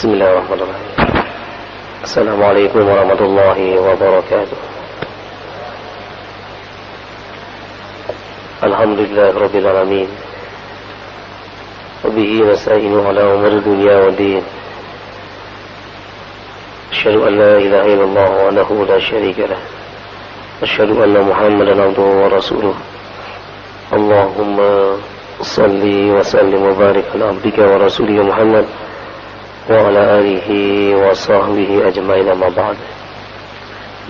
Bismillahirrahmanirrahim. Assalamualaikum warahmatullahi wabarakatuh. Alhamdulillahirabbil alamin. Wa bihi nasta'inu ala umuri dunya waddin. Asyhadu an la ilaha illallah wahdahu la syarika lah. Asyhadu anna Muhammadan abduhu wa rasuluh. Allahumma salli wa sallim wa barik ala abdika wa rasulika Muhammad wa ala alihi wa sahbihi ajma'in, amma ba'd.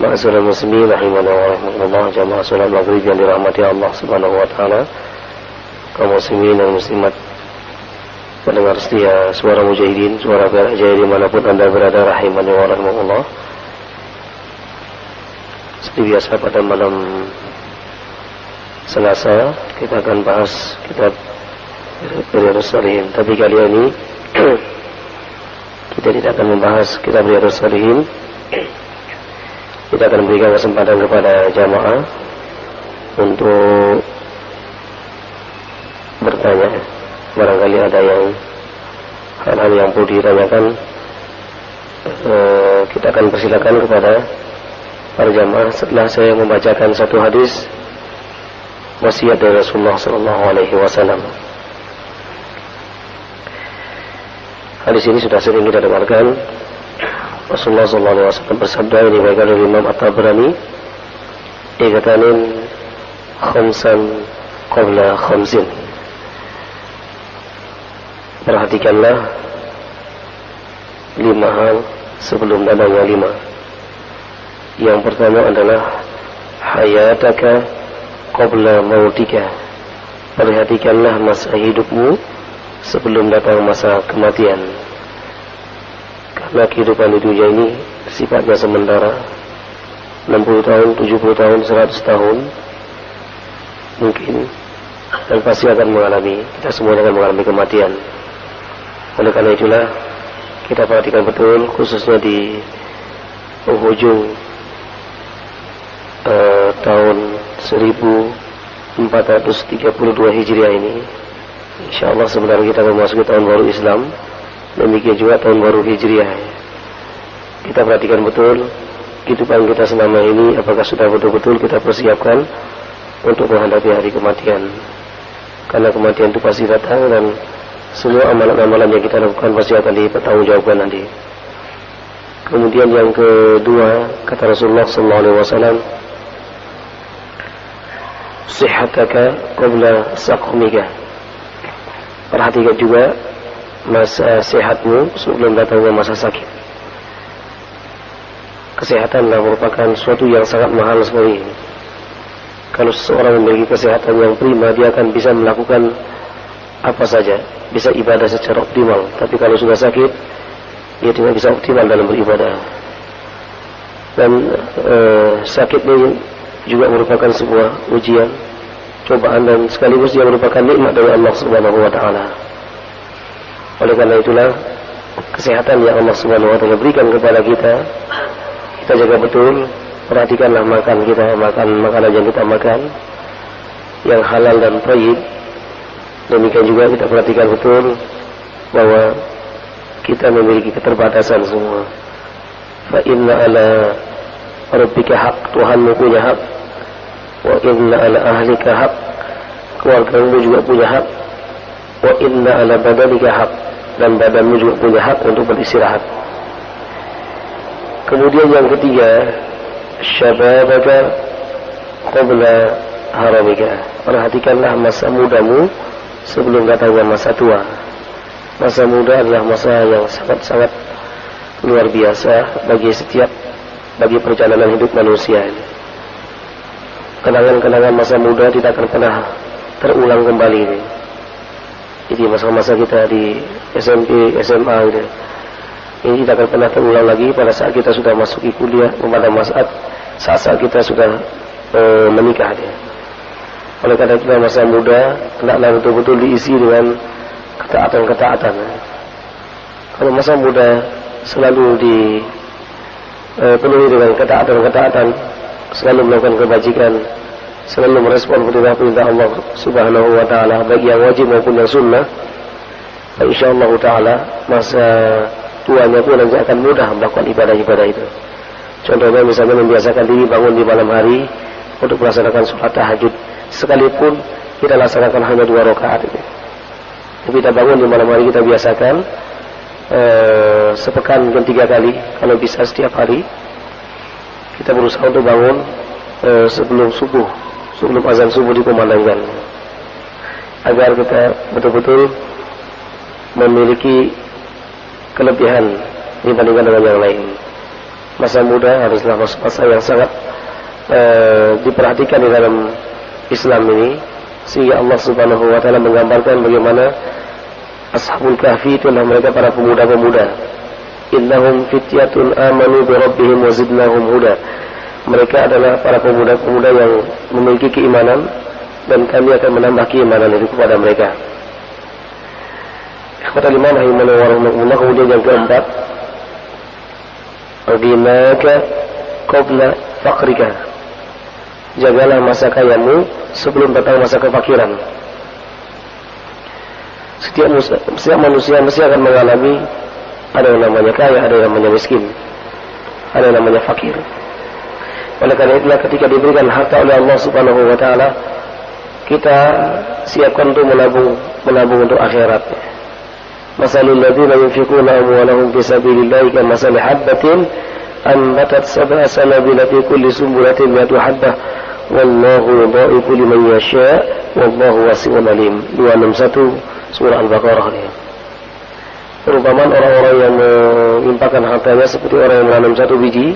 Ma'asyiral muslimin rahimana wa rahimakumullah, jamaah salat maghrib yang dirahmati Allah Subhanahu wa taala, kaum muslimin dan muslimat, pendengar setia suara mujahidin, suara Barak Jaya dimanapun Anda berada, rahimani wa rahimakumullah. Seperti biasa pada malam Selasa kita akan bahas kitab Riyadhus Shalihin, tapi kali ini kita tidak akan membahas kitab Riyadhus Shalihin. Kita akan berikan kesempatan kepada jamaah untuk bertanya. Barangkali ada yang hal-hal yang perlu ditanyakan, kita akan persilakan kepada para jamaah setelah saya membacakan satu hadis wasiat dari Rasulullah SAW. Hadis ini sudah sering kita dengarkan. Rasulullah SAW bersabda, ini baik dari Imam At-Tabrani, "Igtanim khamsan qabla khamsin." Perhatikanlah 5 hal sebelum datangnya 5. Yang pertama adalah hayataka qabla mautika. Perhatikanlah masa hidupmu sebelum datang masa kematian. Karena kehidupan di dunia ini sifatnya sementara. 60 tahun, 70 tahun, 100 tahun mungkin, dan pasti akan mengalami, kita semua akan mengalami kematian. Oleh karena itulah kita perhatikan betul, khususnya di penghujung tahun 1432 Hijriah ini. InsyaAllah sebenarnya kita memasuki tahun baru Islam, demikian juga tahun baru Hijriah. Kita perhatikan betul kehidupan kita selama ini, apakah sudah betul-betul kita persiapkan untuk menghadapi hari kematian. Karena kematian itu pasti datang, dan semua amalan-amalan yang kita lakukan pasti akan dipertanggungjawabkan nanti. Kemudian yang kedua, kata Rasulullah SAW, "Sihhataka qabla saqmika." Perhatikan juga masa sehatmu sebelum datangnya masa sakit. Kesehatanlah merupakan sesuatu yang sangat mahal sekali. Kalau seseorang memiliki kesehatan yang prima, dia akan bisa melakukan apa saja, bisa ibadah secara optimal. Tapi kalau sudah sakit, dia tidak bisa optimal dalam beribadah. Dan sakit ini juga merupakan sebuah ujian, cobaan, dan sekaligus dia merupakan nikmat dari Allah Subhanahu wa taala. Oleh karena itulah kesehatan yang Allah Subhanahu wa taala berikan kepada kita jaga betul. Perhatikanlah makan kita, makanan yang kita makan yang halal dan thayyib. Demikian juga kita perhatikan betul bahwa kita memiliki keterbatasan semua. Fa inna ala rabbika haq, Tuhanmu punya hak. Wa inna ala ahlika haq, keluargamu juga punya hak. Wa inna ala badanika haq, dan badanmu juga punya hak untuk beristirahat. Kemudian yang ketiga, syababaka qabla haramika. Perhatikanlah masa mudamu sebelum datangnya masa tua. Masa muda adalah masa yang sangat-sangat luar biasa bagi perjalanan hidup manusia ini. Kenangan-kenangan masa muda tidak akan pernah terulang kembali ini. Jadi masa-masa kita di SMP, SMA gitu, ini tidak akan pernah terulang lagi pada saat kita sudah masuki kuliah, pada saat kita sudah menikah dia. Oleh karena itu masa muda hendaklah betul-betul diisi dengan ketaatan-ketaatan. Kalau masa muda selalu dipenuhi dengan ketaatan-ketaatan, selalu melakukan kebajikan, selalu merespon perintah-perintah Allah Subhanahu wa taala, baik yang wajib maupun yang sunnah, insyaallah taala masa tuanya pun nanti akan mudah melakukan ibadah-ibadah itu. Contohnya misalnya membiasakan diri bangun di malam hari untuk melaksanakan sholat tahajud, sekalipun kita laksanakan hanya 2 rakaat itu. Tapi kita bangun di malam hari, kita biasakan sepekan mungkin 3 kali, kalau bisa setiap hari. Kita berusaha untuk bangun sebelum subuh, sebelum azan subuh dikumandangkan, agar kita betul-betul memiliki kelebihan dibandingkan dengan yang lain. Masa muda haruslah masa yang sangat diperhatikan di dalam Islam ini, sehingga Allah Subhanahu wa taala menggambarkan bagaimana Ashabul Kahfi itulah mereka para pemuda-pemuda. Innahum fityatun amanu bi rabbihim wa zidnahum huda. Mereka adalah para pemuda-pemuda yang memiliki keimanan, dan kami akan menambah keimanan itu kepada mereka. Ikhwatal iman rahimani wa rahmatullah. Kemudian yang keempat, Ardinaka qabla faqrika. Jagalah masa kayamu sebelum datang masa kefakiran. Setiap manusia mesti akan mengalami, ada yang namanya kaya, ada yang namanya miskin, ada yang namanya fakir. Oleh karena itulah ketika diberikan harta oleh Allah Subhanahu wa taala, kita siapkan untuk menabung untuk akhirat. Masalul ladzina yunfiquna amwalahum fi sabilillahi kamathali habbatin anbatat sab'a sanabila fi kulli sunbulatin mi'atu habbah wallahu yudha'ifu liman yasha' wallahu wasi'un alim. 261 surah Al-Baqarah. Perumpamaan orang-orang yang menginfakkan hartanya seperti orang yang menanam 1 biji,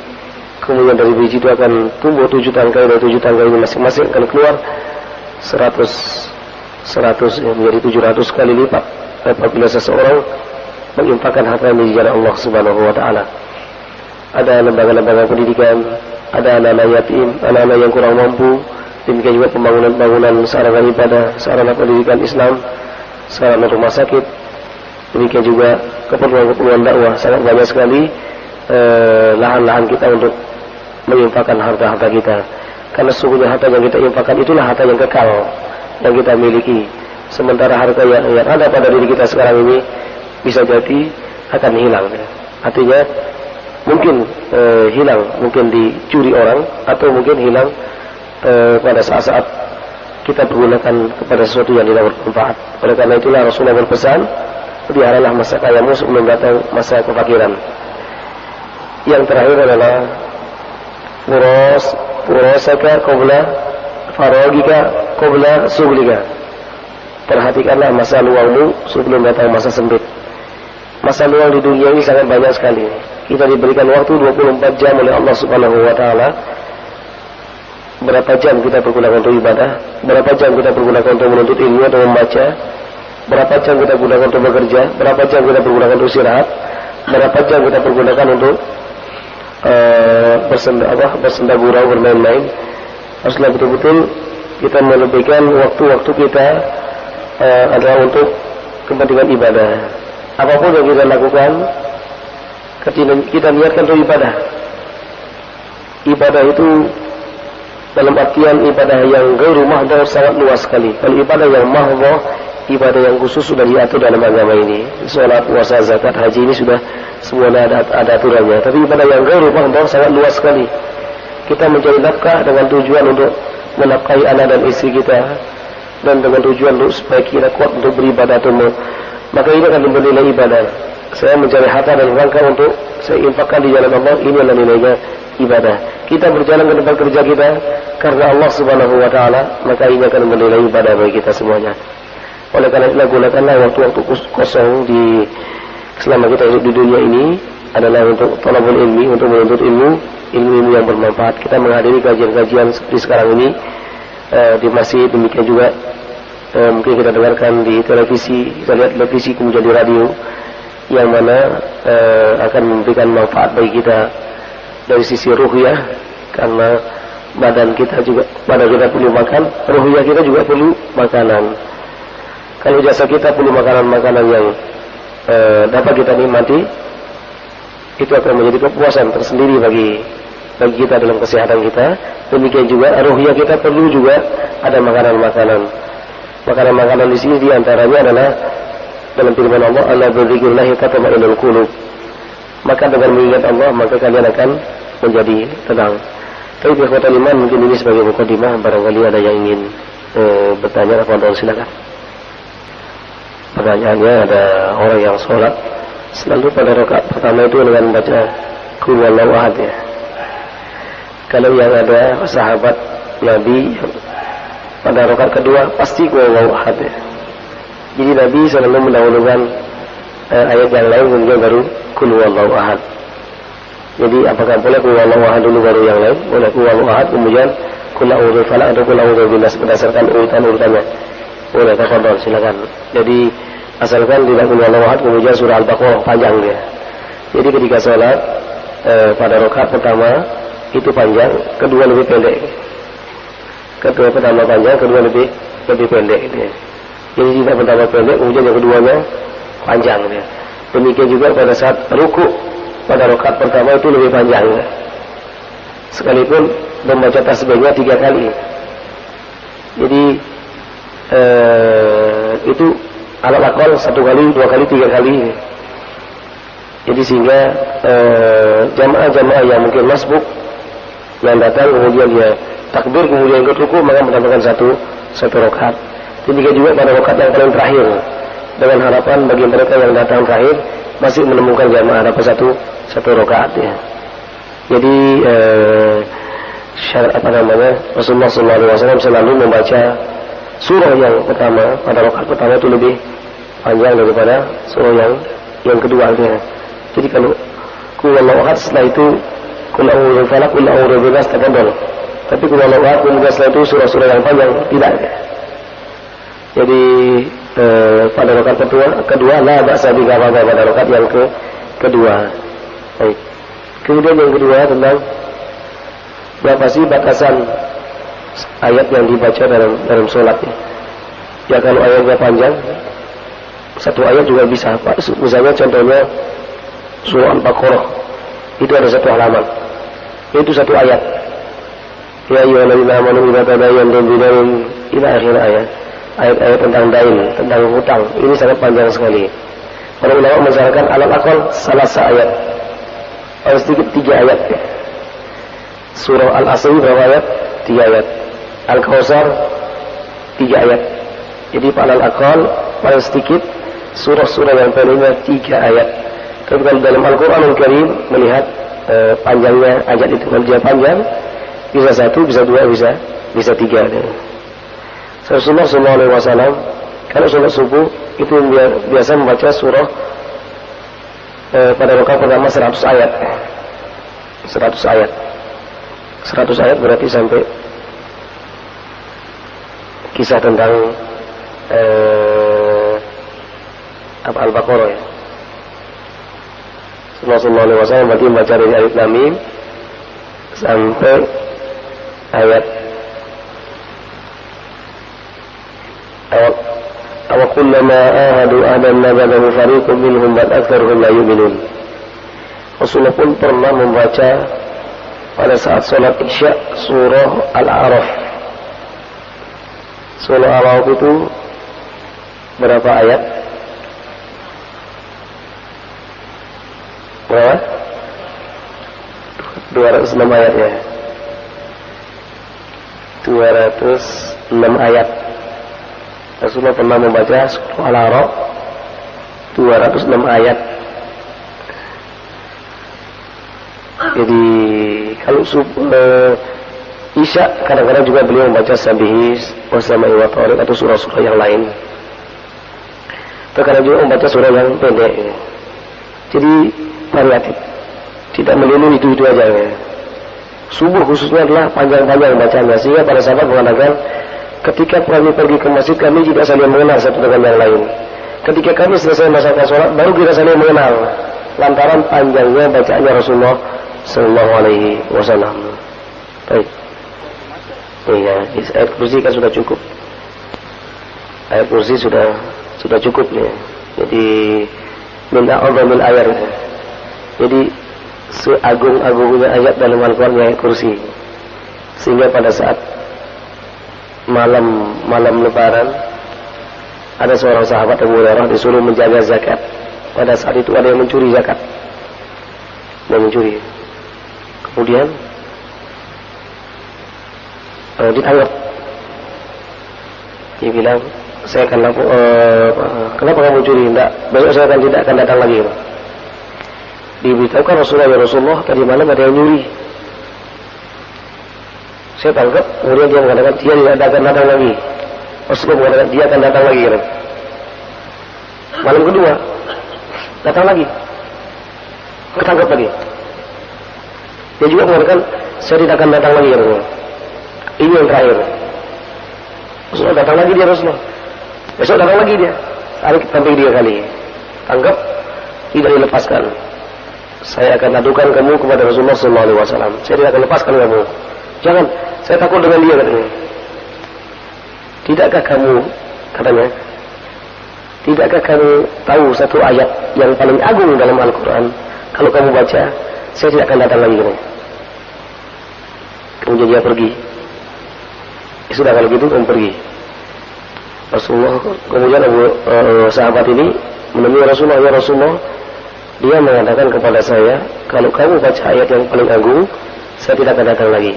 kemudian dari biji itu akan tumbuh 7 tangkai, dan 7 tangkai ini masing-masing akan keluar 100 menjadi 700 kali lipat apabila seseorang menginfakkan hartanya di jalan Allah Subhanahu wa taala. Ada lembaga-lembaga pendidikan, ada anak-anak yatim, anak-anak yang kurang mampu, demikian juga pembangunan sarana ibadah, sarana pendidikan Islam, sarana rumah sakit, demikian juga keperluan-keperluan dakwah. Sangat banyak sekali lahan-lahan kita untuk menginfakkan harta-harta kita. Karena sesungguhnya harta yang kita infakkan itulah harta yang kekal yang kita miliki. Sementara harta yang ada pada diri kita sekarang ini bisa jadi akan hilang. Artinya mungkin hilang, mungkin dicuri orang, atau mungkin hilang pada saat-saat kita pergunakan kepada sesuatu yang tidak bermanfaat. Oleh karena itulah Rasulullah berpesan, peliharalah masa kayamu sebelum datang masa kefakiran. Yang terakhir adalah Urasaka qabla faragika qabla suglika. Perhatikanlah masa luangmu sebelum datang masa sempit. Masa luang di dunia ini sangat banyak sekali. Kita diberikan waktu 24 jam oleh Allah Subhanahu wa taala. Berapa jam kita pergunakan untuk ibadah? Berapa jam kita pergunakan untuk menuntut ilmu atau membaca? Berapa jam kita pergunakan untuk bekerja? Berapa jam kita pergunakan untuk istirahat? Berapa jam kita pergunakan untuk bersenda gurau, bermain-main? Haruslah betul-betul kita melebihkan waktu-waktu kita adalah untuk kepentingan ibadah. Apapun yang kita lakukan, kita niatkan untuk ibadah. Ibadah itu dalam artian ibadah yang ghairu mahdhah sangat luas sekali. Kalau ibadah yang mahdhah, ibadah yang khusus sudah diatur dalam agama ini. Salat, puasa, zakat, haji ini sudah semuanya ada aturannya. Tapi ibadah yang ghairu mahdhah sangat luas sekali. Kita mencari nafkah dengan tujuan untuk menafkahi anak dan istri kita, dan dengan tujuan untuk supaya kita kuat untuk beribadah, maka ini akan bernilai ibadah. Saya mencari harta dalam rangka untuk saya infakkan di jalan Allah, ini adalah nilainya ibadah. Kita berjalan ke tempat kerja kita karena Allah Subhanahu wa taala, maka ini akan bernilai ibadah bagi kita semuanya. Oleh karena itu, gunakanlah waktu-waktu kosong selama kita hidup di dunia ini adalah untuk thalabul ilmi, untuk menuntut ilmu yang bermanfaat. Kita menghadiri kajian-kajian seperti sekarang ini di masjid, demikian juga mungkin kita dengarkan di televisi, kita lihat televisi, kemudian di radio, yang mana akan memberikan manfaat bagi kita dari sisi ruhiyah, karena badan kita perlu makan, ruhiyah kita juga perlu makanan. Kalau jasa kita perlu makanan-makanan yang dapat kita nikmati, itu akan menjadi kepuasan tersendiri bagi kita dalam kesehatan kita. Demikian juga ruhiyah kita perlu juga ada makanan-makanan. Makanan-makanan di sini diantaranya adalah dalam firman Allah, "Ala bidzikrillah tatma'innul qulub." maka dengan mengingat Allah maka kalian akan menjadi tenang. Tapi ikhwatal iman, mungkin ini sebagai mukadimah, barangkali ada yang ingin bertanya, tafadhol silakan. Pertanyaannya, ada orang yang sholat selalu pada rakaat pertama itu dengan membaca Qul huwallahu ahad ya. Kalau yang ada sahabat Nabi pada rakaat kedua pasti Qul huwallahu ahad ya. Jadi Nabi selalu mendahulukan ayat yang lain kemudian baru Qul huwallahu ahad. Jadi apakah boleh Qul huwallahu ahad dulu baru yang lain? Boleh Qul huwallahu ahad kemudian Qul a'udzu falaq atau Qul a'udzu binnas berdasarkan urutan-urutannya. Boleh, tafadhol silakan. Jadi asalkan tidak Qul huwallahu ahad kemudian surah Al-Baqarah panjang dia. Jadi ketika sholat pada rakaat pertama itu panjang, kedua lebih pendek. Kedua pertama panjang, kedua lebih pendek gitu ya. Jadi tidak pertama pendek, kemudian yang keduanya panjang gitu ya. Demikian juga pada saat ruku pada rakaat pertama itu lebih panjang ya. Sekalipun membaca tasbihnya 3 kali. Jadi itu alat akal 1 kali, 2 kali, 3 kali. Jadi sehingga jamaah-jamaah yang mungkin masbuk yang datang kemudian dia takbir kemudian ikut ruku maka mendapatkan satu rakaat. Demikian juga pada rakaat yang paling terakhir, dengan harapan bagi mereka yang datang terakhir masih menemukan jamaah dapat satu rakaat ya. Jadi syarat Rasulullah SAW selalu membaca surah yang pertama pada rakaat pertama itu lebih panjang daripada surah yang kedua ya. Jadi kalau Qul huwallahu ahad setelah itu Qul a'udzu falaq, Qul a'udzu binnas tafadhol. Tapi Qul huwallahu ahad kemudian setelah itu surah-surah yang panjang tidak ya. Jadi pada rakaat kedua la ba'sa bi pada rakaat yang kedua. Baik. Kemudian yang kedua tentang berapa sih batasan ayat yang dibaca dalam sholat ya. Ya kalau ayatnya panjang, satu ayat juga bisa. Misalnya contohnya surah Al-Baqarah itu ada 1 halaman, itu 1 ayat. Ya ayyuhalladzina amanu idza tadayantum bidainin ila akhir ayat. Ayat-ayat tentang dain, tentang hutang, ini sangat panjang sekali. Para ulama menyarankan alal aqal salah ayat, paling sedikit 3 ayat. Surah Al-Asr berapa ayat? 3 ayat. Al-Kautsar 3 ayat. Jadi alal aqal paling sedikit surah-surah yang pendeknya 3 ayat. Tapi kalau dalam Al-Quranul Karim melihat panjangnya ayat itu, kalau dia panjang bisa 1, bisa 2, bisa 3. Rasulullah SAW kalau sholat subuh itu biasa membaca surah pada rakaat pertama 100 ayat. 100 ayat. 100 ayat berarti sampai kisah tentang Al-Baqarah ya. Rasulullah SAW berarti membaca dari alif lam mim sampai ayat aw kullama ahadu adan nabadahu fariqun minhum bal aktsaruhum la yu'minun. Rasulullah pun pernah membaca pada saat sholat Isya surah Al-A'raf. Surah Al-A'raf itu berapa ayat? Berapa? 206 ayat ya. 206 ayat. Rasulullah pernah membaca surah Al-A'raf 206 ayat. Jadi kalau Isya kadang-kadang juga beliau membaca Sabihis, Wasama'i wa Tariq atau surah-surah yang lain. Terkadang juga membaca surah yang pendek. Jadi variatif, tidak melulu itu aja ya. Subuh khususnya adalah panjang-panjang bacanya, sehingga para sahabat mengatakan ketika kami pergi ke masjid kami tidak saling mengenal satu dengan yang lain. Ketika kami selesai melaksanakan sholat baru kita saling mengenal lantaran panjangnya bacaannya Rasulullah Sallallahu Alaihi Wasallam. Baik. Iya, ayat kursi kan sudah cukup. Ayat kursi sudah cukup ya. Jadi min a'zamil ayat. Jadi seagung-agungnya ayat dalam Al-Quran ayat kursi. Sehingga pada saat malam lebaran ada seorang sahabat Abu Hurairah disuruh menjaga zakat. Pada saat itu ada yang mencuri zakat. mau mencuri. Kemudian ditangkap. Dia bilang, saya akan kenapa kamu curi? Tidak, besok saya tidak akan datang lagi. Diberitahukan Rasulullah, ya Rasulullah, tadi malam ada yang nyuri. Saya tangkap, kemudian dia mengatakan dia tidak akan datang lagi. Rasulullah mengatakan dia akan datang lagi. Malam kedua datang lagi, ketangkap lagi. Dia juga mengatakan saya tidak akan datang lagi. Ini yang terakhir. Rasulullah datang lagi dia, Rasulullah. Besok datang lagi dia. Sampai 3 kali. Tangkap, tidak dilepaskan. Saya akan adukan kamu kepada Rasulullah SAW. Saya tidak akan lepaskan kamu. Jangan, saya takut dengan dia, katanya. Tidakkah kamu, katanya, tidakkah kamu tahu satu ayat yang paling agung dalam Al-Quran? Kalau kamu baca, saya tidak akan datang lagi, katanya. Kemudian dia pergi. Sudah kalau gitu kamu pergi. Rasulullah, kemudian sahabat ini menemui Rasulullah, ya Rasulullah, dia mengatakan kepada saya, kalau kamu baca ayat yang paling agung, saya tidak akan datang lagi.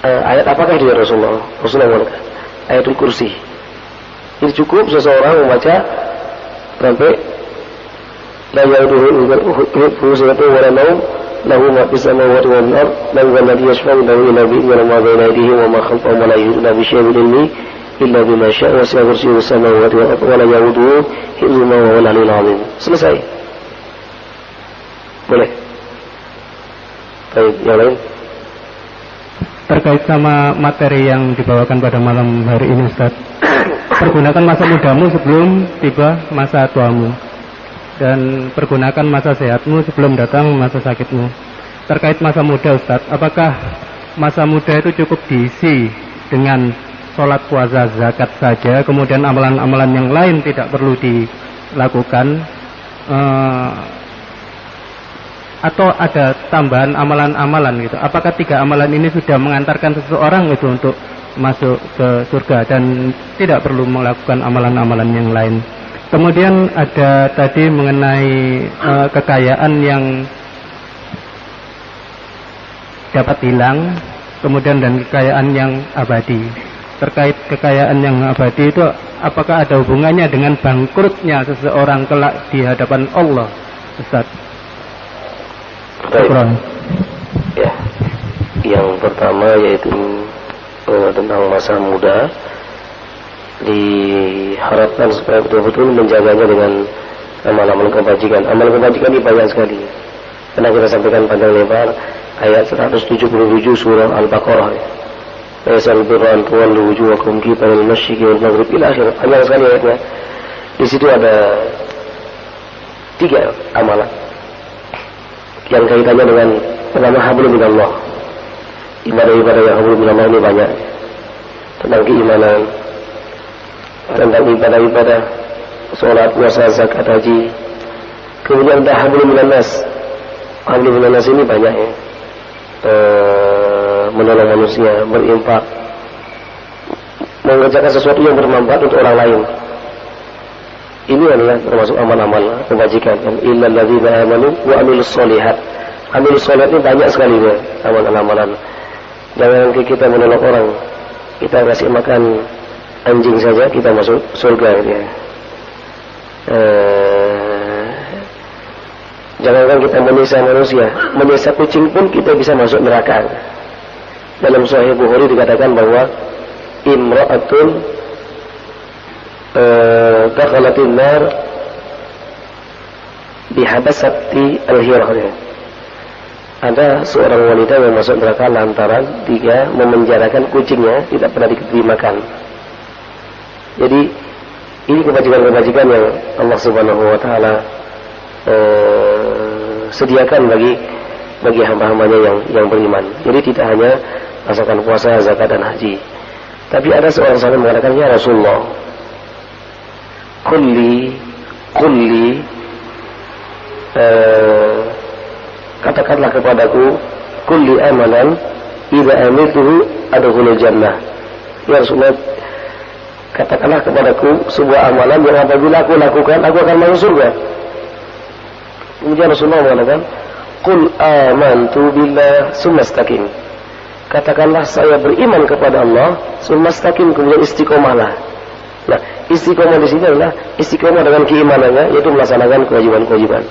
Ayat apakah dia, Rasulullah? Rasulullah mengatakan Ayatul Kursi. Itu cukup seseorang membaca sampai la yauduhu hifdhuhu wa la nawm lahu ma fis samawati wal ard man alladhi yashfa'u lahu illa bi idhnihi wa ma bayna aydihim wa ma khalfahum wa la yuhituna bi shay'in min ilmihi illa bima syaa wa wasi'a kursiyyuhu samawati wal ard wa la yauduhu hifdhuhuma wa huwal 'aliyyul 'azim. Selesai. Boleh. Baik, yang lain. Terkait sama materi yang dibawakan pada malam hari ini, Ustaz. Pergunakan masa mudamu sebelum tiba masa tuamu, dan pergunakan masa sehatmu sebelum datang masa sakitmu. Terkait masa muda, Ustaz, apakah masa muda itu cukup diisi dengan sholat, puasa, zakat saja, kemudian amalan-amalan yang lain tidak perlu dilakukan, atau ada tambahan amalan-amalan gitu? Apakah 3 amalan ini sudah mengantarkan seseorang itu untuk masuk ke surga dan tidak perlu melakukan amalan-amalan yang lain? Kemudian ada tadi mengenai kekayaan yang dapat hilang, kemudian dan kekayaan yang abadi. Terkait kekayaan yang abadi itu, apakah ada hubungannya dengan bangkrutnya seseorang kelak di hadapan Allah, Ustaz? Ya, yang pertama yaitu tentang masa muda, diharapkan supaya betul-betul menjaganya dengan amal-amal kebajikan. Amal kebajikan ini banyak sekali. Pernah kita sampaikan panjang lebar ayat 177 surah Al-Baqarah. Laisal birra an tuwallu wujuhakum qibala al-masyriqi wal maghrib ila akhir. Panjang sekali ayatnya. Di situ ada 3 amalan yang kaitannya dengan pertama hablum minallah. Ibadah-ibadah yang hablum minallah ini banyak, tentang keimanan, tentang ibadah-ibadah sholat, puasa, zakat, haji. Kemudian ada hablum minannas. Hablum minannas ini banyak ya, menolong manusia, berinfak, mengerjakan sesuatu yang bermanfaat untuk orang lain. Ini adalah termasuk amal-amal kebajikan. Illal ladzina amanu wa amilus sholihat. Amilus sholihat ini banyak sekali ya, amalan-amalan. Jangan kita menolong orang, kita kasih makan anjing saja kita masuk surga gitu ya. Jangankan kita menyiksa manusia, menyiksa kucing pun kita bisa masuk neraka. Dalam Sahih Bukhari dikatakan bahwa imra'atun dakhalatin nar bihabasati al-hirah. Ada seorang wanita yang masuk neraka lantaran dia memenjarakan kucingnya, tidak pernah diberi makan. Jadi ini kebajikan-kebajikan yang Allah Subhanahu wa taala sediakan bagi hamba-hambanya yang beriman. Jadi tidak hanya masakan puasa, zakat dan haji. Tapi ada seorang sahabat mengatakan, ya Rasulullah, kulli katakanlah kepadaku kulli amalan idza amiltuhu adkhulul jannah. Ya Rasulullah, katakanlah kepadaku sebuah amalan yang apabila aku lakukan aku akan masuk surga. Kemudian Rasulullah mengatakan, Qul amantu billah sumastaqim. Katakanlah saya beriman kepada Allah, sumastaqim, kemudian istiqomahlah. Nah, istiqomah di sini adalah istiqomah dengan keimanannya, yaitu melaksanakan kewajiban-kewajiban.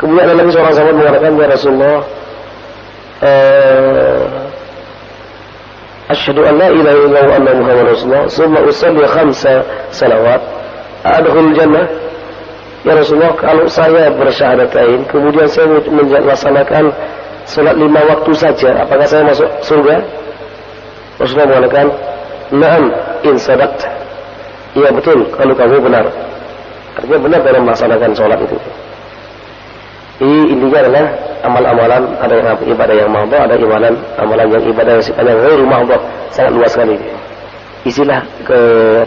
Kemudian ada lagi seorang sahabat mengatakan, ya Rasulullah, asyhadu an la ilaha illallah wa anna muhammadar rasulullah, summa usalli 5 salawat, adkhulul jannah. Ya Rasulullah, kalau saya bersyahadatain, kemudian saya melaksanakan salat 5 waktu saja, apakah saya masuk surga? Rasulullah mengatakan, na'am in sadaqta. Iya betul, kalau kamu benar. Artinya benar dalam melaksanakan sholat itu. Ini intinya adalah amal-amalan, ada yang ibadah yang mahdhah, ada amalan yang ibadah yang sifatnya ghairu mahdhah, sangat luas sekali. Isilah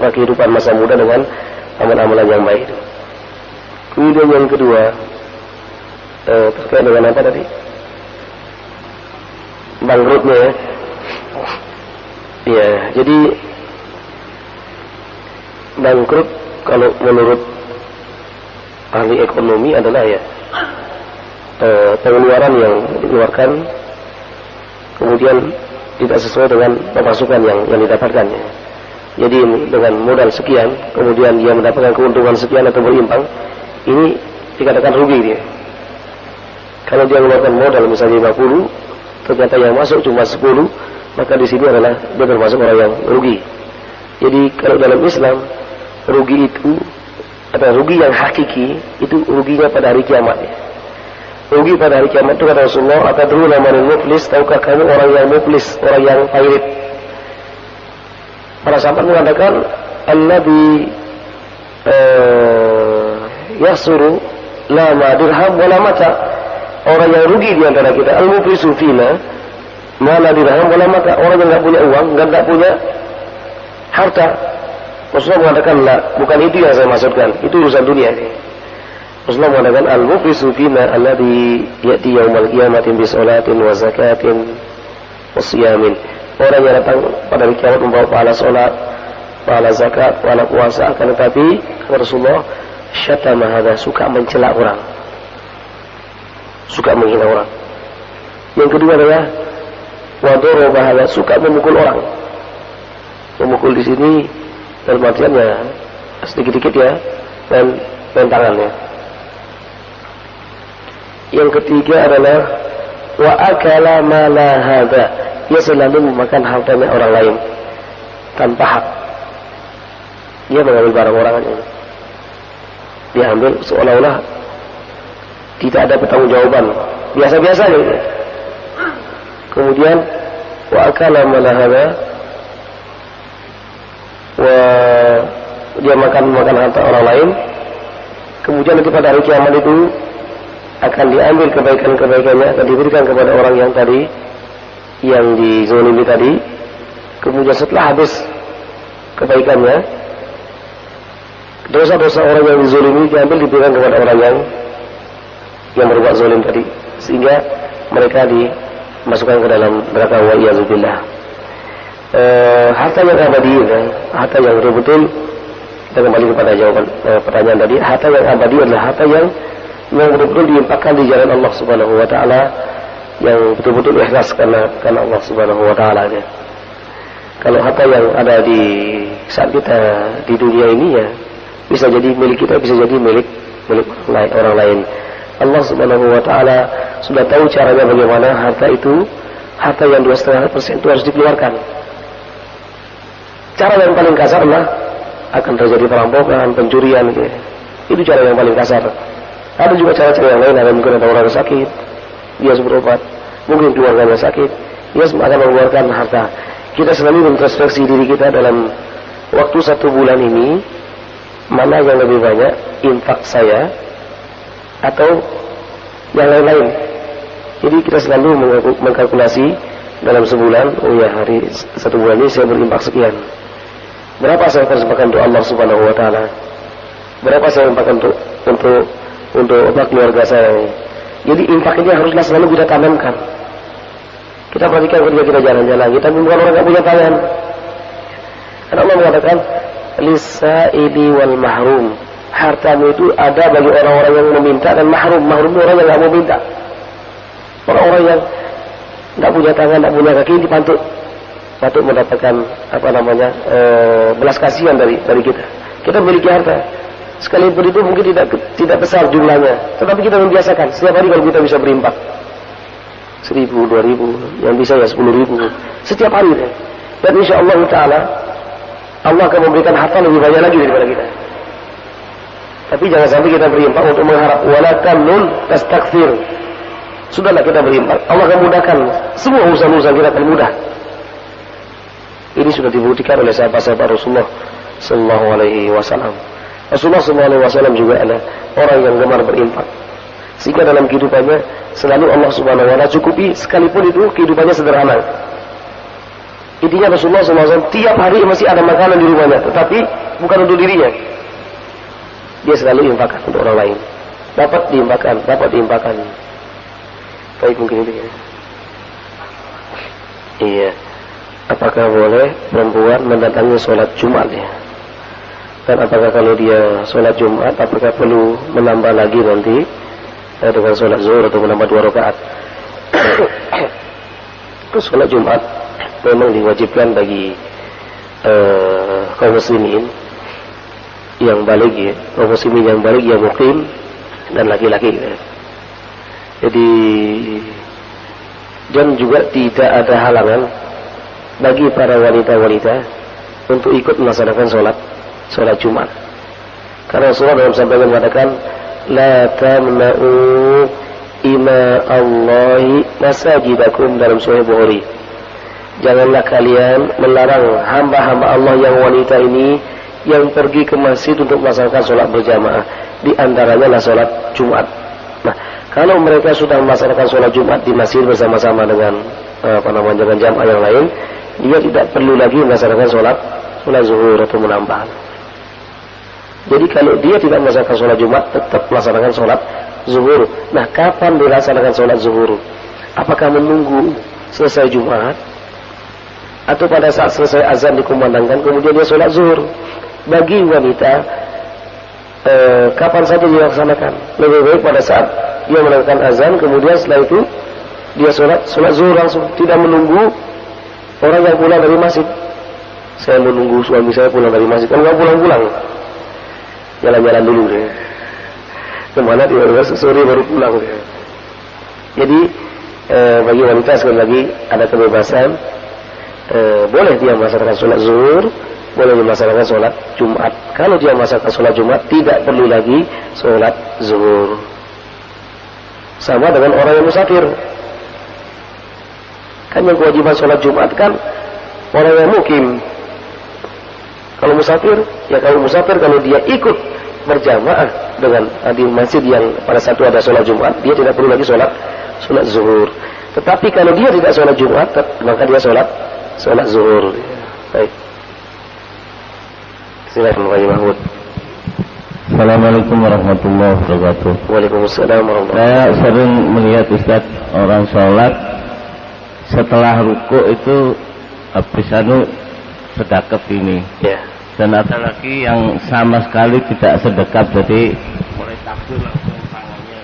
kehidupan masa muda dengan amal-amalan yang baik itu. Kemudian yang kedua, terkait dengan apa tadi? Bangkrutnya ya. Ya, jadi bangkrut kalau menurut ahli ekonomi adalah ya pengeluaran yang dikeluarkan kemudian tidak sesuai dengan pemasukan yang didapatkannya. Jadi dengan modal sekian kemudian dia mendapatkan keuntungan sekian atau berimbang, ini dikatakan rugi dia. Kalau dia mengeluarkan modal misalnya 50, ternyata yang masuk cuma 10, maka di sini adalah dia termasuk orang yang rugi. Jadi kalau dalam Islam, rugi itu ada rugi yang hakiki, itu ruginya pada hari kiamat. Rugi pada hari kiamat itu kata Rasulullah, atadruna manil muflis, tahukah kamu orang yang muflis, orang yang pairit? Para sahabat mengatakan, alladzi yasuru la ma dirham wala mata. Orang yang rugi di antara kita, al-muflisu fina mana dirham wala mata, orang yang enggak punya uang, enggak punya harta. Rasulullah mengatakan, lah, bukan itu yang saya maksudkan, itu urusan dunia ini. Rasulullah mengatakan, al-muflisu fina alladhi ya'ti yawmal qiyamatin bi salatin wa zakatin wa siyamin. Orang yang datang pada hari kiamat membawa pahala salat, pahala zakat, pahala puasa, akan tetapi Rasulullah syatama hadza, suka mencela orang, suka menghina orang. Yang kedua adalah wadoro bahala, suka memukul orang. Memukul di sini dalam artiannya sedikit-sedikit ya, dan tangannya. Yang ketiga adalah wa akala mala hadza, dia selalu memakan hartanya orang lain tanpa hak. Dia mengambil barang orang ini, dia ambil seolah-olah tidak ada pertanggungjawaban, biasa-biasa gitu. Kemudian wa akala mala hadza, dia makan harta orang lain. Kemudian nanti pada hari kiamat itu akan diambil kebaikan-kebaikannya, akan diberikan kepada orang yang tadi, yang dizalimi tadi. Kemudian setelah habis kebaikannya, dosa-dosa orang yang dizalimi diambil diberikan kepada orang yang berbuat zalim tadi, sehingga mereka dimasukkan ke dalam neraka, wa iyyazubillah. Harta yang abadi, harta yang betul-betul, kita kembali kepada jawaban pertanyaan tadi. Harta yang abadi adalah harta yang betul-betul diinfakkan di jalan Allah Subhanahu wa taala, yang betul-betul ikhlas karena Allah Subhanahu wa taala. Kalau harta yang ada di saat kita di dunia ini ya bisa jadi milik kita, bisa jadi milik orang lain. Allah Subhanahu wa taala sudah tahu caranya bagaimana harta yang 2,5% itu harus dikeluarkan. Cara yang paling kasar adalah akan terjadi perampokan, pencurian gitu. Itu cara yang paling kasar. Ada juga cara-cara yang lain, ada mungkin ada orang sakit, dia harus berobat, mungkin keluarganya sakit, dia akan mengeluarkan harta. Kita selalu introspeksi diri kita dalam waktu 1 bulan ini, mana yang lebih banyak, infak saya atau yang lain-lain. Jadi kita selalu mengkalkulasi dalam sebulan, oh ya hari 1 bulan ini saya berinfak sekian. Berapa saya persembahkan untuk Allah Subhanahu wa taala? Berapa saya infakkan untuk keluarga saya? Jadi infak ini haruslah selalu kita tanamkan. Kita perhatikan ketika kita jalan-jalan, kita bukan orang yang punya tangan. Karena Allah mengatakan lis-sa'ili wal mahrum. Hartamu itu ada bagi orang-orang yang meminta dan mahrum. Mahrum itu orang yang tidak mau minta. Orang-orang yang tidak punya tangan, tidak punya kaki, ini patut mendapatkan belas kasihan dari kita. Kita memiliki harta, sekalipun itu mungkin tidak besar jumlahnya, tetapi kita membiasakan setiap hari kalau kita bisa berimpak 1.000, 2.000, yang bisa ya 10.000 setiap hari. Dan insya Allah Taala Allah akan memberikan harta lebih banyak lagi daripada kita. Tapi jangan sampai kita berimpak untuk mengharap wala tamnun tastakthir. Sudahlah kita berimpak, Allah akan mudahkan semua urusan-urusan kita akan mudah. Ini sudah dibuktikan oleh sahabat-sahabat Rasulullah sallallahu alaihi wasallam. Rasulullah sallallahu alaihi wasallam juga adalah orang yang gemar berimpak. Sehingga dalam kehidupannya selalu Allah Subhanahu wa taala cukupi, sekalipun itu kehidupannya sederhana. Intinya Rasulullah sallallahu alaihi wasallam tiap hari masih ada makanan di rumahnya, tetapi bukan untuk dirinya. Dia selalu infakkan untuk orang lain. Dapat diimpakkan. Baik, mungkin itu ya. Iya. Apakah boleh perempuan mendatangi sholat Jumat ya? Dan apakah kalau dia sholat Jumat, apakah perlu menambah lagi nanti dengan sholat zuhur atau menambah 2 rakaat? Sholat Jumat memang diwajibkan bagi kaum muslimin yang baligh ya, kaum muslimin yang baligh yang muqim dan laki-laki ya. Jadi dan juga tidak ada halangan bagi para wanita-wanita untuk ikut melaksanakan sholat Jumat. Karena Rasulullah dalam sabdanya mengatakan, la tamna'u ima Allahi masajidakum, dalam Sahih Bukhari. Janganlah kalian melarang hamba-hamba Allah yang wanita ini yang pergi ke masjid untuk melaksanakan sholat berjamaah. Di antaranya adalah sholat Jumat. Nah, kalau mereka sudah melaksanakan sholat Jumat di masjid bersama-sama dengan dengan jamaah yang lain, dia tidak perlu lagi melaksanakan sholat zuhur atau menambah. Jadi kalau dia tidak melaksanakan sholat Jumat, tetap melaksanakan sholat zuhur. Nah, kapan dilaksanakan sholat zuhur? Apakah menunggu selesai Jumat, atau pada saat selesai azan dikumandangkan kemudian dia sholat zuhur? Bagi wanita, kapan saja dilaksanakan. Lebih baik pada saat dia melakukan azan, kemudian setelah itu dia sholat zuhur langsung, tidak menunggu orang yang pulang dari masjid. Saya menunggu suami saya pulang dari masjid, kalau nggak pulang-pulang, jalan-jalan dulu deh. Kemana dia baru sore baru pulang deh. Jadi bagi wanita sekali lagi ada kebebasan, boleh dia melaksanakan sholat zuhur, boleh dia melaksanakan sholat Jumat. Kalau dia melaksanakan sholat Jumat, tidak perlu lagi sholat zuhur. Sama dengan orang yang musafir. Kan yang kewajiban sholat Jumat kan orang yang mukim. Kalau musafir, ya kalau dia ikut berjamaah dengan di masjid yang pada saat itu ada sholat Jumat, dia tidak perlu lagi sholat zuhur. Tetapi kalau dia tidak sholat Jumat, maka dia sholat zuhur. Baik. Silakan Pak Mahmud. Assalamualaikum warahmatullahi wabarakatuh. Waalaikumsalam warahmatullahi wabarakatuh. Saya sering melihat Ustaz orang sholat setelah ruku itu habis sedekap ini. Ya. Dan ada lagi yang sama sekali tidak sedekap, jadi mulai takbir langsung tangannya.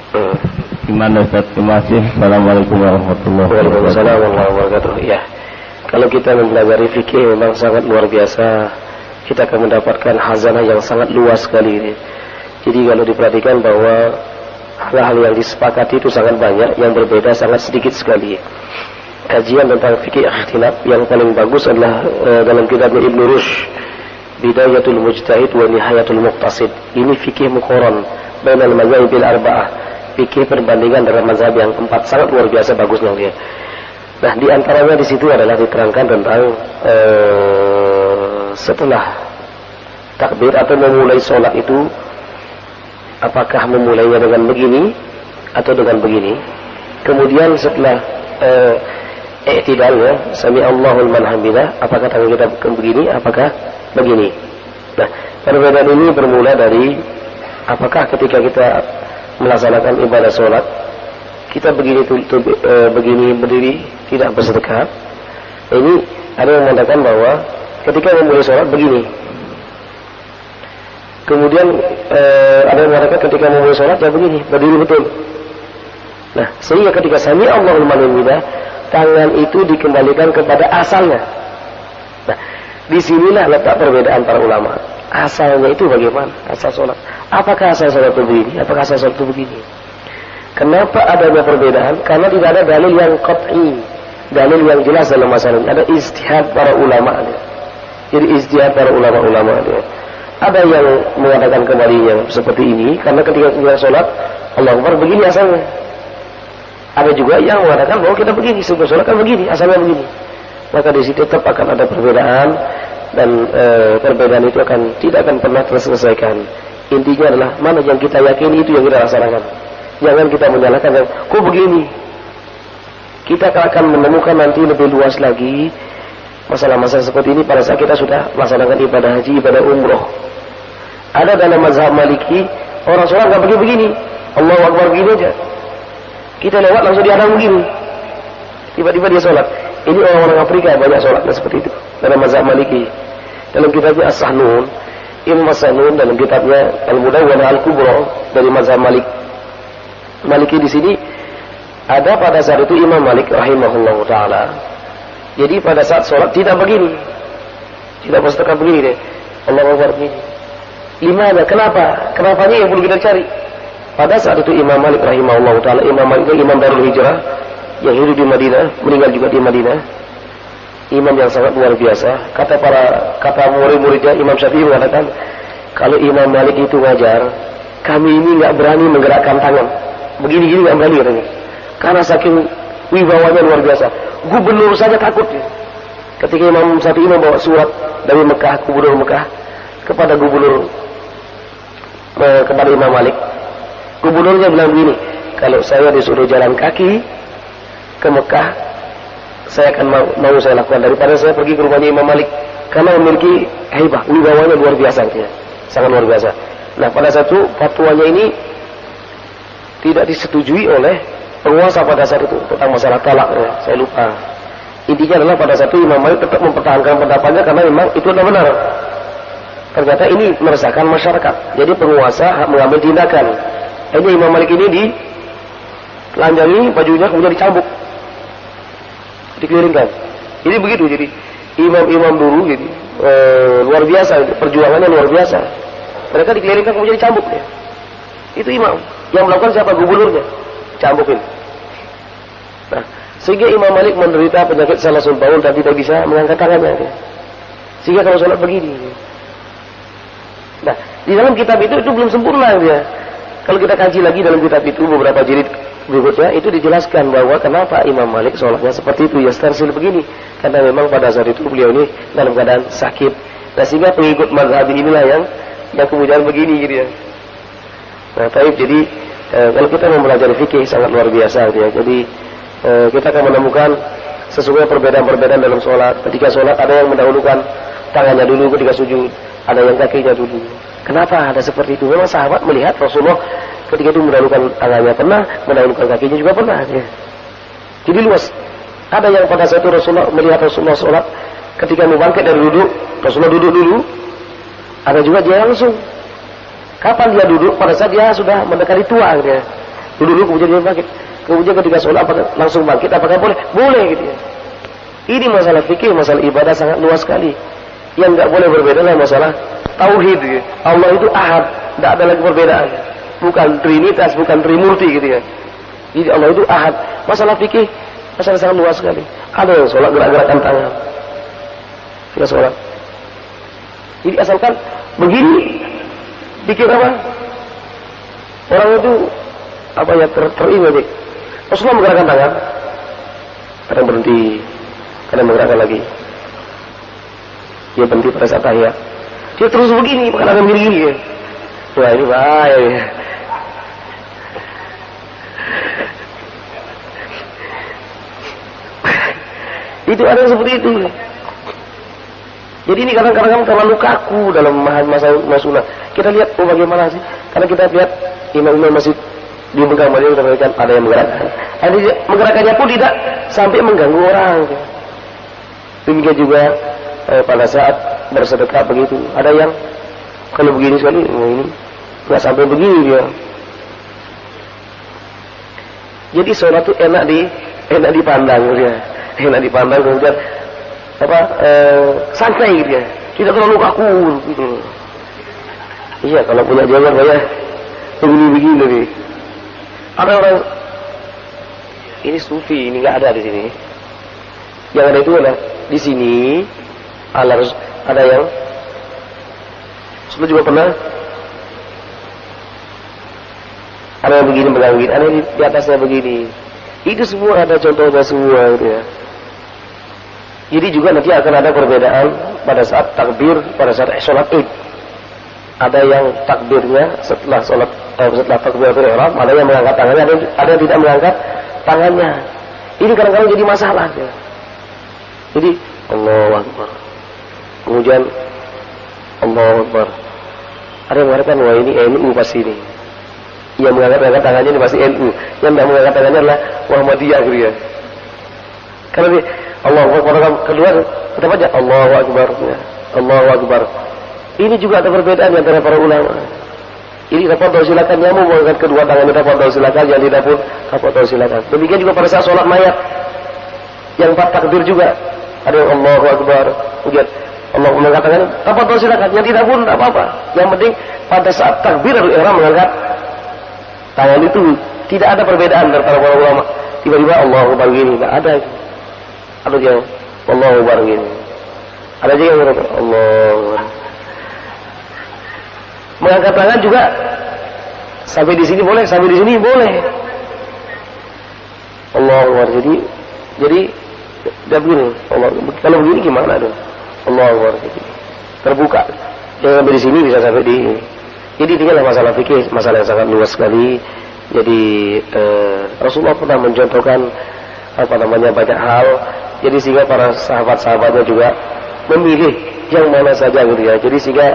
Gimana Ustaz? Terima kasih. Assalamualaikum warahmatullahi wabarakatuh. Waalaikumsalam warahmatullahi wabarakatuh. Ya. Kalau kita mempelajari fikih memang sangat luar biasa. Kita akan mendapatkan khazanah yang sangat luas sekali ini. Jadi kalau diperhatikan bahwa hal-hal yang disepakati itu sangat banyak, yang berbeda sangat sedikit sekali. Kajian tentang fikih ikhtilaf yang paling bagus adalah dalam kitabnya Ibnu Rushd, Bidayatul Mujtahid wa Nihayatul Muqtasid. Ini fikih muqaran bainal mazhabil arba'ah, fikih perbandingan dalam mazhab yang 4, sangat luar biasa bagusnya dia. Nah, di antaranya di situ adalah diterangkan tentang setelah takbir atau memulai sholat itu, apakah memulainya dengan begini atau dengan begini. Kemudian setelah i'tidalnya, sami Allahul man hamidah, apakah tangan kita begini, apakah begini. Nah, perbedaan ini bermula dari apakah ketika kita melaksanakan ibadah sholat kita begini begini berdiri tidak bersedekap. Ini ada yang mengatakan bahwa ketika memulai sholat begini. Kemudian ada yang mengatakan ketika memulai sholat ya begini, berdiri betul. Nah, sehingga ketika sami Allahu liman hamidah, tangan itu dikembalikan kepada asalnya. Nah, disinilah letak perbedaan para ulama. Asalnya itu bagaimana? Asal sholat. Apakah asal sholat itu begini? Apakah asal sholat itu begini? Kenapa adanya perbedaan? Karena tidak ada dalil yang qat'i, dalil yang jelas dalam masalah ini. Ada ijtihad para ulama. Jadi ijtihad para ulama-ulama. Ada yang mengatakan kembalinya seperti ini, karena ketika kita sholat, Allahu Akbar begini asalnya. Ada juga yang mengatakan bahwa kita begini, sebelum sholat kan begini, asalnya begini. Maka di situ tetap akan ada perbedaan, dan perbedaan itu tidak akan pernah terselesaikan. Intinya adalah mana yang kita yakini itu yang kita laksanakan. Jangan kita menyalahkan yang kok begini. Kita akan menemukan nanti lebih luas lagi masalah-masalah seperti ini pada saat kita sudah melaksanakan ibadah haji, ibadah umroh. Ada dalam mazhab Maliki orang sholat nggak begini, Allahu Akbar begini aja. Kita lewat langsung diadang begini. Tiba-tiba dia sholat. Ini orang-orang Afrika banyak sholatnya seperti itu dalam mazhab Maliki. Dalam kitabnya As-Sahnun, Imam As-Sahnun dalam kitabnya Al-Mudawwanah Al-Kubra dari mazhab Maliki di sini ada pada saat itu Imam Malik rahimahullahu taala. Jadi pada saat sholat tidak begini, tidak bersetekah begini deh. Allahu Akbar begini. Gimana? Kenapa? Kenapanya yang perlu kita cari. Pada saat itu Imam Malik rahimahullahu taala, Imam Malik itu Imam Darul Hijrah yang hidup di Madinah, meninggal juga di Madinah. Imam yang sangat luar biasa. Kata murid-muridnya Imam Syafi'i mengatakan, kalau Imam Malik itu ngajar, kami ini nggak berani menggerakkan tangan. Begini-gini nggak berani katanya. Karena saking wibawanya luar biasa. Gubernur saja takut. Ketika Imam Syafi'i membawa surat dari Mekah, gubernur Mekah, kepada Imam Malik, gubernurnya bilang begini, kalau saya disuruh jalan kaki ke Mekah, saya akan mau saya lakukan daripada saya pergi ke rumahnya Imam Malik, karena memiliki haibah, wibawanya luar biasa, sangat luar biasa. Nah, pada satu fatwanya ini tidak disetujui oleh penguasa pada saat itu tentang masalah talak, saya lupa. Intinya adalah pada saat itu Imam Malik tetap mempertahankan pendapatnya karena memang itu adalah benar. Ternyata ini meresahkan masyarakat. Jadi penguasa mengambil tindakan. Ini Imam Malik ini ditelanjangi bajunya, kemudian dicambuk, dikeliringkan. Jadi begitu. Jadi imam-imam dulu jadi luar biasa, perjuangannya luar biasa. Mereka dikeliringkan kemudian dicambuk. Itu imam. Yang melakukan siapa? Gubernurnya. Cambukin. Nah, sehingga Imam Malik menderita penyakit salasul baul dan tidak bisa mengangkat tangannya. Sehingga kalau sholat begini. Nah, di dalam kitab itu belum sempurna dia. Kalau kita kaji lagi dalam kitab itu beberapa jilid berikutnya itu dijelaskan bahwa kenapa Imam Malik sholatnya seperti itu, ya stersil begini. Karena memang pada saat itu beliau ini dalam keadaan sakit. Nah, sehingga pengikut mazhab inilah yang kemudian begini gitu ya. Nah, jadi kalau kita mempelajari fikih sangat luar biasa gitu ya. Jadi kita akan menemukan sesungguhnya perbedaan-perbedaan dalam sholat. Ketika sholat ada yang mendahulukan tangannya dulu ketika sujud, ada yang kakinya dulu. Kenapa ada seperti itu? Memang sahabat melihat Rasulullah ketika itu mendahulukan tangannya pernah, mendahulukan kakinya juga pernah. Ya. Jadi luas. Ada yang pada saat itu Rasulullah melihat Rasulullah sholat ketika mau bangkit dari duduk, Rasulullah duduk dulu. Ada juga dia langsung. Kapan dia duduk? Pada saat dia sudah mendekati tua gitu ya. Duduk dulu kemudian dia bangkit. Kemudian ketika sholat apakah langsung bangkit? Apakah boleh? Boleh gitu ya. Ini masalah fikih, masalah ibadah sangat luas sekali. Yang nggak boleh berbeda adalah masalah tauhid. Gitu. Allah itu ahad, tidak ada lagi perbedaan. Bukan trinitas, bukan trimurti gitu ya. Jadi Allah itu ahad. Masalah fikih, masalah sangat luas sekali. Ada yang sholat gerak-gerakan tangan. Kita sholat. Jadi asalkan begini, pikir apa? Orang itu apa ya teringat. Rasulullah menggerakkan tangan, kadang berhenti, kadang menggerakkan lagi. Dia berhenti pada saat tahiyat. Dia terus begini, kadang begini ya. Wah, ini bahaya ya. Itu ada yang seperti itu. Jadi ini kadang-kadang terlalu kaku dalam masalah. Kita lihat bagaimana sih? Karena kita lihat imam-imam masih di Mekah Madinah terlihat ada yang menggerakkan. Menggerakkannya pun tidak sampai mengganggu orang. Demikian juga pada saat bersedekah begitu. Ada yang kalau begini sekali, ini nggak sampai begini dia. Jadi sholat itu enak dipandang gitu ya. Enak dipandang, kemudian santai gitu ya. Tidak terlalu kaku gitu. Iya, kalau punya jalan ya begini-begini nih. Ada orang ini sufi, ini nggak ada di sini. Yang ada itu adalah di sini ada yang sudah juga pernah ada yang begini begini, ada yang di atasnya begini. Itu semua ada contohnya semua gitu ya. Jadi juga nanti akan ada perbedaan pada saat takbir, pada saat sholat id. Ada yang takbirnya setelah takbiratul ihram, ada yang mengangkat tangannya, ada yang tidak mengangkat tangannya. Ini kadang-kadang jadi masalah ya. Jadi Allahu Akbar, kemudian Allahu Akbar. Ada yang mengatakan wah ini NU pasti ini. Yang mengangkat tangannya ini pasti NU. Yang tidak mengangkat tangannya adalah Muhammadiyah gitu ya. Karena dia Allahu Akbar kedua tetap aja Allahu Akbar ya. Allahu Akbar. Ini juga ada perbedaan antara para ulama. Ini tafadhol silakan, yang mau mengangkat kedua tangan tafadhol silakan, yang tidak pun tafadhol silakan. Demikian juga pada saat sholat mayat yang 4 takbir juga ada yang Allahu Akbar, kemudian Allah mengatakan tafadhol silakan, yang tidak pun apa-apa. Yang penting pada saat takbiratul ihram mengangkat tangan itu tidak ada perbedaan antara para ulama. Tiba-tiba Allahu Akbar gini, enggak ada. Ada yang Allahu Akbar gini. Ada juga yang berkata Allahu Akbar. Mengangkat tangan juga sampai di sini boleh, sampai di sini boleh. Allahu Akbar. Jadi dia begini. Allah, kalau begini gimana dong? Allahu Akbar. Terbuka. Jangan sampai di sini bisa sampai di ini. Jadi tinggal masalah fikih, masalah yang sangat luas sekali. Jadi Rasulullah pernah mencontohkan banyak hal. Jadi sehingga para sahabat-sahabatnya juga memilih yang mana saja gitu ya. Jadi sehingga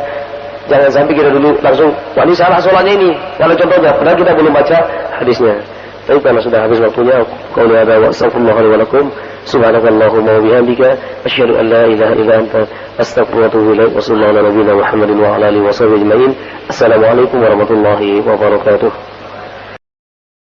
jangan sampai kita dulu langsung wah ini salah sholatnya ini. Kalau contohnya, padahal kita belum baca hadisnya. Tapi karena sudah habis waktunya, qauli hadza wa astaghfirullah li wa lakum. Subhanakallahumma wa bihamdika asyhadu an la ilaha illa anta astaghfiruka wa atubu ilaik. Wa sallallahu ala nabiyyina Muhammadin wa ala alihi wa sahbihi ajma'in. Assalamualaikum warahmatullahi wabarakatuh.